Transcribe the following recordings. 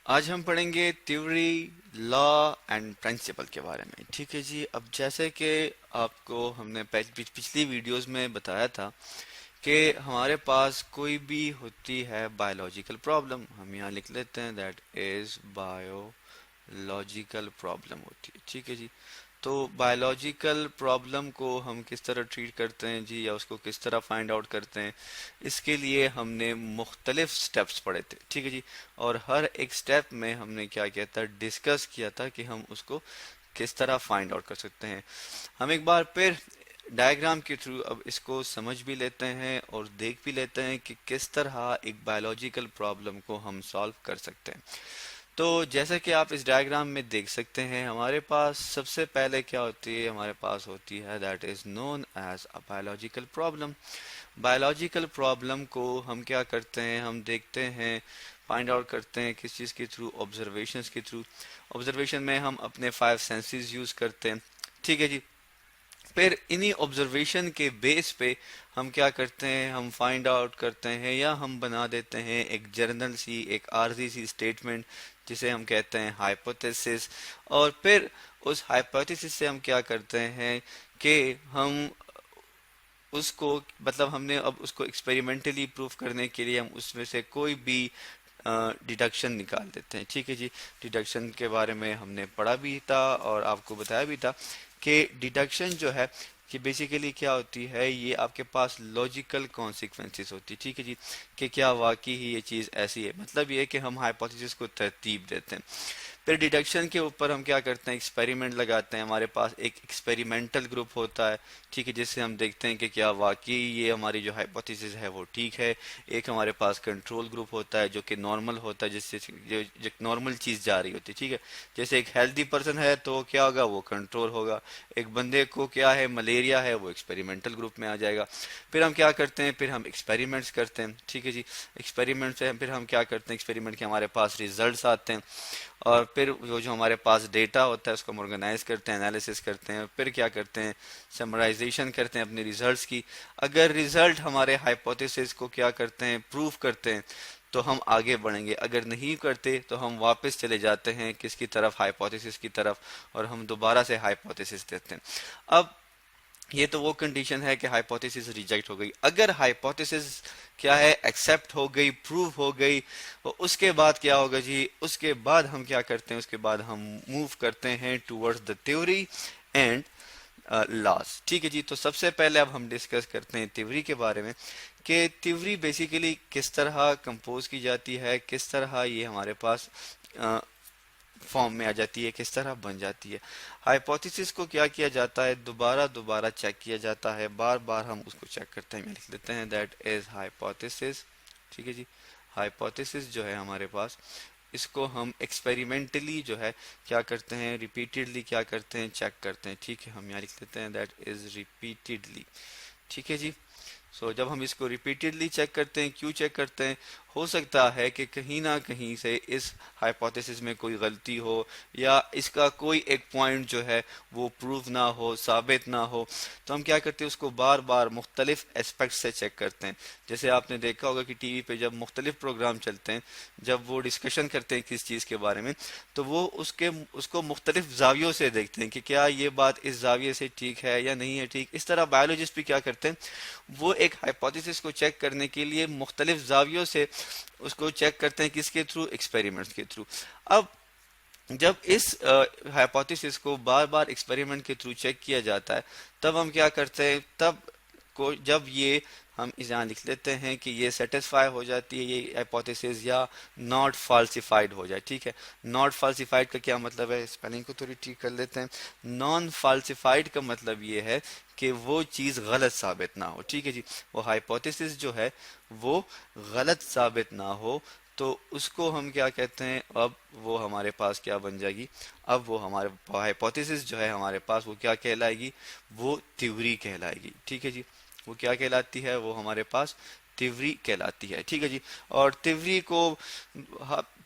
आज हम पढ़ेंगे थ्योरी, लॉ एंड प्रिंसिपल के बारे में। ठीक है जी। अब जैसे कि आपको हमने पिछली वीडियोस में बताया था कि हमारे पास कोई भी होती है बायोलॉजिकल प्रॉब्लम, हम यहाँ लिख लेते हैं दैट इज बायोलॉजिकल प्रॉब्लम होती है। ठीक है जी। तो बायोलॉजिकल प्रॉब्लम को हम किस तरह ट्रीट करते हैं जी, या उसको किस तरह फाइंड आउट करते हैं, इसके लिए हमने मुख्तलिफ स्टेप्स पढ़े थे। ठीक है जी। और हर एक स्टेप में हमने क्या किया था, डिस्कस किया था कि हम उसको किस तरह फाइंड आउट कर सकते हैं। हम एक बार फिर डायग्राम के थ्रू अब इसको समझ भी लेते हैं और देख भी लेते हैं कि किस तरह एक बायोलॉजिकल प्रॉब्लम को हम सॉल्व कर सकते हैं। तो जैसा कि आप इस डायग्राम में देख सकते हैं, हमारे पास सबसे पहले क्या होती है, हमारे पास होती है that is known as a biological problem. Biological problem को हम क्या करते हैं, हम देखते हैं, फाइंड आउट करते हैं किस चीज़ के थ्रू, ऑब्जर्वेशंस के थ्रू। ऑब्जर्वेशन में हम अपने फाइव सेंसेस यूज करते हैं। ठीक है जी। फिर इन्हीं ऑब्जर्वेशन के बेस पे हम क्या करते हैं, हम फाइंड आउट करते हैं या हम बना देते हैं एक जर्नल सी, एक आर्जी सी स्टेटमेंट जिसे हम कहते हैं हाइपोथेसिस। और फिर उस हाइपोथेसिस से हम क्या करते हैं कि हम उसको, मतलब हमने अब उसको एक्सपेरिमेंटली प्रूव करने के लिए हम उसमें से कोई भी डिडक्शन निकाल देते हैं। ठीक है जी। डिडक्शन के बारे में हमने पढ़ा भी था और आपको बताया भी था कि डिडक्शन जो है कि बेसिकली क्या होती है, ये आपके पास लॉजिकल कॉन्सिक्वेंसेस होती है। ठीक है जी। कि क्या वाकई ही ये चीज़ ऐसी है, मतलब ये है कि हम हाइपोथेसिस को तरतीब देते हैं। फिर डिडक्शन के ऊपर हम क्या करते हैं, एक्सपेरिमेंट लगाते हैं। हमारे पास एक एक्सपेरिमेंटल ग्रुप होता है। ठीक है। जिससे हम देखते हैं कि क्या वाकई ये हमारी जो हाइपोथेसिस है वो ठीक है। एक हमारे पास कंट्रोल ग्रुप होता है जो कि नॉर्मल होता है, जिससे जो नॉर्मल चीज़ जा रही होती है। ठीक है। जैसे एक हेल्दी पर्सन है तो क्या होगा, वो कंट्रोल होगा। एक बंदे को क्या है, मलेरिया है, वो एक्सपेरिमेंटल ग्रुप में आ जाएगा। फिर हम क्या करते हैं, फिर हम एक्सपेरिमेंट्स करते हैं। ठीक है जी। एक्सपेरिमेंट से फिर हम क्या करते हैं, एक्सपेरिमेंट के हमारे पास रिजल्ट्स आते हैं। और फिर वो जो हमारे पास डेटा होता है उसको हम ऑर्गेनाइज करते हैं, एनालिसिस करते हैं, फिर क्या करते हैं, समराइजेशन करते हैं अपने रिजल्ट्स की। अगर रिजल्ट हमारे हाइपोथेसिस को क्या करते हैं, प्रूव करते हैं, तो हम आगे बढ़ेंगे। अगर नहीं करते तो हम वापस चले जाते हैं किसकी तरफ, हाइपोथेसिस की तरफ, और हम दोबारा से हाइपोथेसिस देते हैं। अब ये तो वो कंडीशन है कि हाइपोथेसिस रिजेक्ट हो गई। अगर हाइपोथेसिस क्या है, एक्सेप्ट हो गई, प्रूव हो गई, तो उसके बाद क्या होगा जी, उसके बाद हम क्या करते हैं, उसके बाद हम मूव करते हैं towards the theory and loss. ठीक है जी। तो सबसे पहले अब हम डिस्कस करते हैं थ्योरी के बारे में कि थ्योरी बेसिकली किस तरह कंपोज की जाती है, किस तरह ये हमारे पास फॉर्म में आ जाती है, किस तरह बन जाती है। हाइपोथेसिस को क्या किया जाता है, दोबारा दोबारा चेक किया जाता है, बार बार हम उसको चेक करते हैं। लिख देते हैं दैट इज हाइपोथेसिस। ठीक है जी। हाइपोथेसिस जो है हमारे पास, इसको हम एक्सपेरिमेंटली जो है क्या करते हैं, रिपीटेडली क्या करते हैं, चेक करते हैं। ठीक है। हम यहाँ लिख देते हैं दैट इज रिपीटेडली। ठीक है जी। जब हम इसको रिपीटेडली चेक करते हैं, क्यों चेक करते हैं, हो सकता है कि कहीं ना कहीं से इस हाइपोथेसिस में कोई गलती हो, या इसका कोई एक पॉइंट जो है वो प्रूव ना हो, साबित ना हो। तो हम क्या करते हैं, उसको बार बार मुख्तलिफ एस्पेक्ट से चेक करते हैं। जैसे आपने देखा होगा कि टीवी पे जब मुख्तलिफ प्रोग्राम चलते हैं, जब वो डिस्कशन करते हैं किस चीज़ के बारे में, तो वो उसको मुख्तलिफ जावियों से देखते हैं कि क्या ये बात इस जाविये से ठीक है या नहीं है ठीक। इस तरह बायोलॉजिस्ट भी क्या करते हैं, वो एक हाइपोथेसिस को चेक करने के लिए मुख्तलिफ जावियों से उसको चेक करते हैं, किसके थ्रू, एक्सपेरिमेंट्स के थ्रू। अब जब इस हाइपोथेसिस को बार बार एक्सपेरिमेंट के थ्रू चेक किया जाता है, तब हम क्या करते हैं, तब को जब ये हम इस यहाँ लिख लेते हैं कि ये सेटिस्फाई हो जाती है, ये हाइपोथेसिस, या नॉट फाल्सिफाइड हो जाए। ठीक है। नॉट फाल्सिफाइड का क्या मतलब है, स्पेलिंग को थोड़ी ठीक कर लेते हैं। नॉन फाल्सिफाइड का मतलब ये है कि वो चीज़ गलत साबित ना हो। ठीक है जी। वो हाइपोथेसिस जो है वो गलत साबित ना हो, तो उसको हम क्या कहते हैं, अब वो हमारे पास क्या बन जाएगी, अब वो हमारे हाइपोथेसिस जो है हमारे पास, वो क्या कहलाएगी, वो थ्योरी कहलाएगी। ठीक है जी। वो क्या कहलाती है, वो हमारे पास थ्योरी कहलाती है। ठीक है जी। और थ्योरी को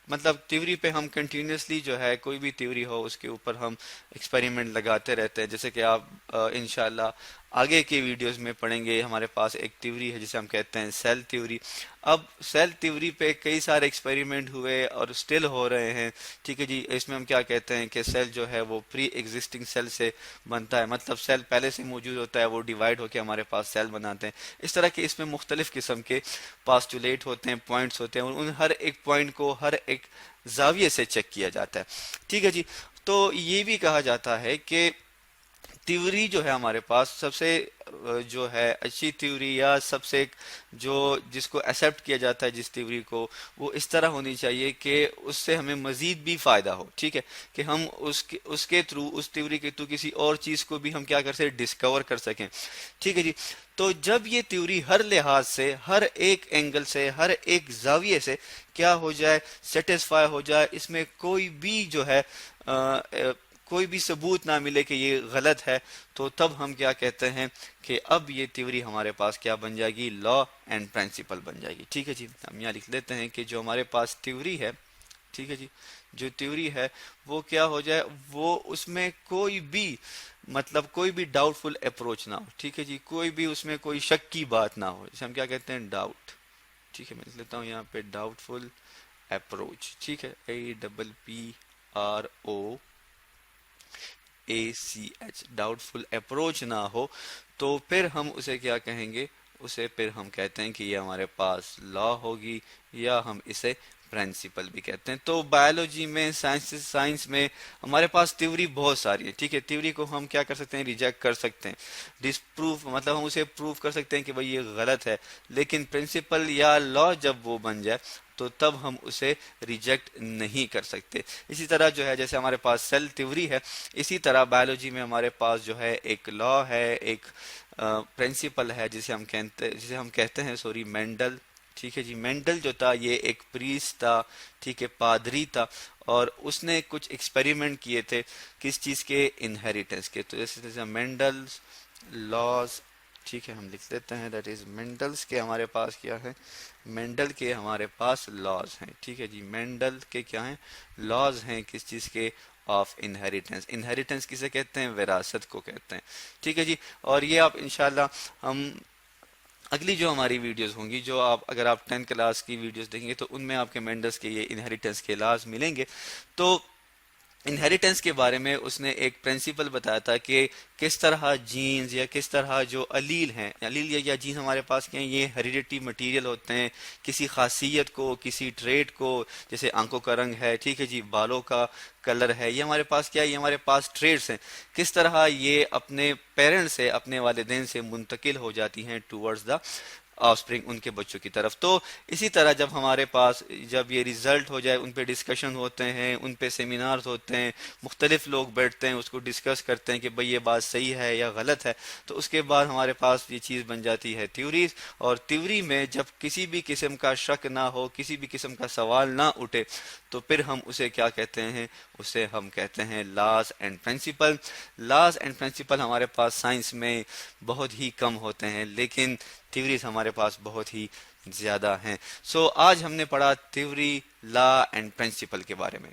मतलब थ्योरी पे हम कंटिन्यूसली जो है, कोई भी थ्योरी हो उसके ऊपर हम एक्सपेरिमेंट लगाते रहते हैं। जैसे कि आप इंशाल्लाह आगे के वीडियोस में पढ़ेंगे। हमारे पास एक थ्योरी है जिसे हम कहते हैं सेल थ्योरी। अब सेल थ्योरी पे कई सारे एक्सपेरिमेंट हुए और स्टिल हो रहे हैं, ठीक है जी। इसमें हम क्या कहते हैं कि सेल जो है वो प्री एग्जिस्टिंग सेल से बनता है, मतलब सेल पहले से मौजूद होता है, वो डिवाइड होकर हमारे पास सेल बनाते हैं। इस तरह के इसमें मुख्तलिफ किस्म के पास्टुलेट होते हैं, पॉइंट्स होते हैं, और उन हर एक पॉइंट को हर एक जाविये से चेक किया जाता है, ठीक है जी। तो ये भी कहा जाता है कि थ्योरी जो है हमारे पास सबसे जो है अच्छी थ्योरी, या सबसे जो जिसको एक्सेप्ट किया जाता है जिस थ्योरी को, वो इस तरह होनी चाहिए कि उससे हमें मजीद भी फायदा हो, ठीक है, कि हम उसके उसके थ्रू, उस थ्योरी के थ्रू किसी और चीज को भी हम क्या कर सकें, डिस्कवर कर सकें, ठीक है जी। तो जब ये थ्योरी हर लिहाज से, हर एक एंगल से, हर एक जाविये से क्या हो जाए, सेटिस्फाई हो जाए, इसमें कोई भी जो है कोई भी सबूत ना मिले कि ये गलत है, तो तब हम क्या कहते हैं कि अब ये थ्योरी हमारे पास क्या बन जाएगी, लॉ एंड प्रिंसिपल बन जाएगी, ठीक है जी। हम यहाँ लिख लेते हैं कि जो हमारे पास थ्योरी है, ठीक है जी, जो थ्योरी है वो क्या हो जाए, वो उसमें कोई भी, मतलब कोई भी डाउटफुल अप्रोच ना हो, ठीक है जी, कोई भी उसमें कोई शक की बात ना हो, जैसे हम क्या कहते हैं, डाउट, ठीक है। मैं लिख लेता हूँ यहाँ पे डाउटफुल अप्रोच, ठीक है, APPROACH, डाउटफुल अप्रोच ना हो, तो फिर हम उसे क्या कहेंगे, उसे फिर हम कहते हैं कि ये हमारे पास लॉ होगी, या हम इसे प्रिंसिपल भी कहते हैं। तो बायोलॉजी में, साइंस में हमारे पास थ्योरी बहुत सारी है, ठीक है। थ्योरी को हम क्या कर सकते हैं, रिजेक्ट कर सकते हैं, डिसप्रूव, मतलब हम उसे प्रूव कर सकते हैं कि भाई ये गलत है, लेकिन प्रिंसिपल या लॉ जब वो बन जाए तो तब हम उसे रिजेक्ट नहीं कर सकते। इसी तरह जो है, जैसे हमारे पास सेल थ्योरी है, इसी तरह बायोलॉजी में हमारे पास जो है एक लॉ है, एक प्रिंसिपल है, जिसे हम कहते हैं सॉरी, मेंडल, ठीक है जी। मेंडल जो था ये एक प्रीस्ट था, ठीक है, पादरी था, और उसने कुछ एक्सपेरिमेंट किए थे किस चीज़ के, इनहेरिटेंस के। तो जैसे जैसे मेंडल्स लॉज, ठीक है, हम लिख लेते हैं दैट इज मेंडल्स के हमारे पास क्या है, मेंडल के हमारे पास लॉज हैं, ठीक है जी। मेंडल के क्या हैं, लॉज हैं, किस चीज़ के, ऑफ इनहेरिटेंस। इनहेरिटेंस किसे कहते हैं, विरासत को कहते हैं, ठीक है जी। और ये आप इंशाल्लाह हम अगली जो हमारी वीडियोस होंगी, जो आप अगर आप 10th क्लास की वीडियोस देखेंगे तो उनमें आपके मेंडल्स के ये इनहेरिटेंस के लाज मिलेंगे। तो इनहेरिटेंस के बारे में उसने एक प्रिंसिपल बताया था कि किस तरह जीन्स या किस तरह जो अलील हैं, अलील या जीन्स हमारे पास क्या हैं, ये हेरिडिटी मटेरियल होते हैं, किसी खासियत को, किसी ट्रेड को, जैसे आंखों का रंग है, ठीक है जी, बालों का कलर है, ये हमारे पास क्या है, ये हमारे पास ट्रेड्स हैं, किस तरह ये अपने पेरेंट्स से, अपने वालिदैन से मुंतकिल हो जाती हैं टूवर्ड्स द ऑफस्प्रिंग, उनके बच्चों की तरफ। तो इसी तरह जब हमारे पास जब ये रिजल्ट हो जाए, उन पे डिस्कशन होते हैं, उन पे सेमिनार्स होते हैं, मुख्तलिफ लोग बैठते हैं, उसको डिस्कस करते हैं कि भाई ये बात सही है या गलत है, तो उसके बाद हमारे पास ये चीज़ बन जाती है थ्योरीज। और थ्योरी में जब किसी भी किस्म का शक ना हो, किसी भी किस्म का सवाल ना उठे, तो फिर हम उसे क्या कहते हैं, उसे हम कहते हैं laws and principle. Laws and principle हमारे पास साइंस में बहुत ही कम होते हैं, लेकिन थ्योरीज हमारे पास बहुत ही ज़्यादा हैं। सो आज हमने पढ़ा थ्योरी, लॉ एंड प्रिंसिपल के बारे में।